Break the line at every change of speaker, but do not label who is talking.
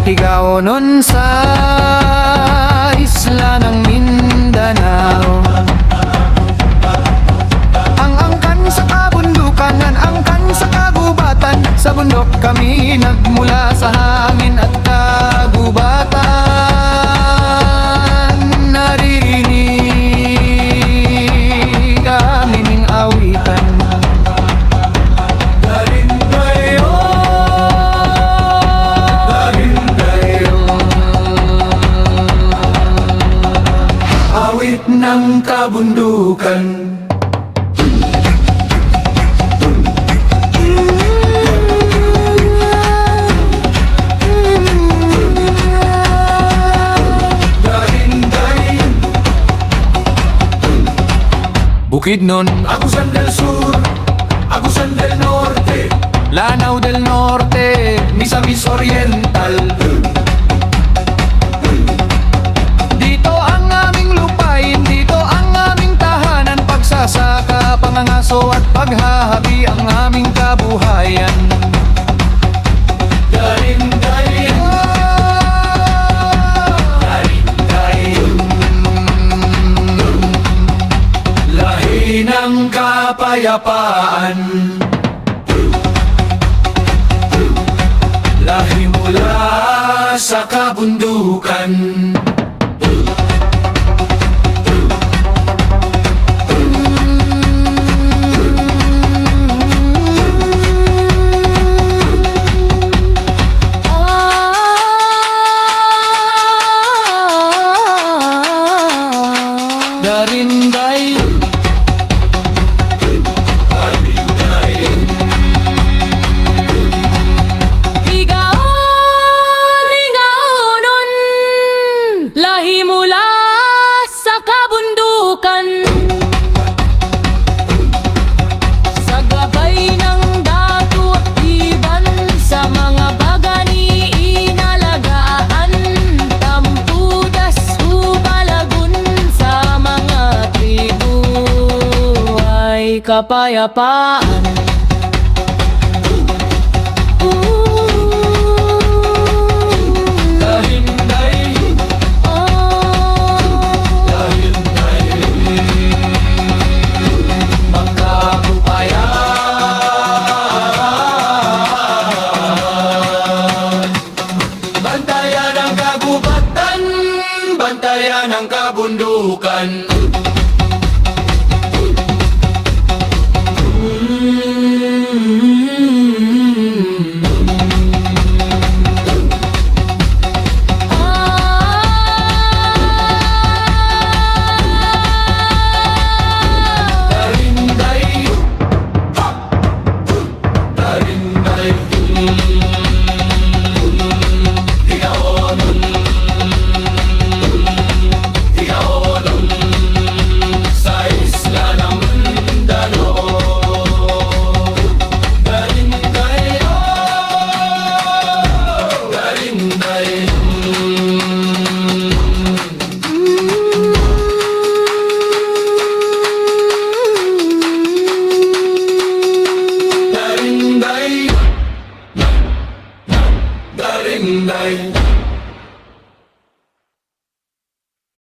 Higaonon sa isla ng Mindanao. Ang angkan sa kabundukan, ang angkan sa kagubatan. Sa bundok kami nagmula sa hangin at kagubatan. Naririnig aming awitan. Awit ng kabundukan. Bukidnon,
Agusan del Sur, Agusan del Norte,
Lanao del Norte,
Misamis Oriental.
dito ang aming lupain, dito ang aming tahanan. Pagsasaka, pangangaso at paghahabi ang aming kabuhayan.
Darinday, darinday, lahi ng kapayapaan. Lahi mula sa kabundukan.
Darinday,
Higaonon, lahi mula sa kabundukan. Sa gabay ng dato at iban, sa mga bagani inalagaan. Tampudas hubalagun, sa mga tribu ay kapayapaan.
Darinday, darinday, magkakupayaan. Bantayan ang kagubatan, bantayan ang kabundukan.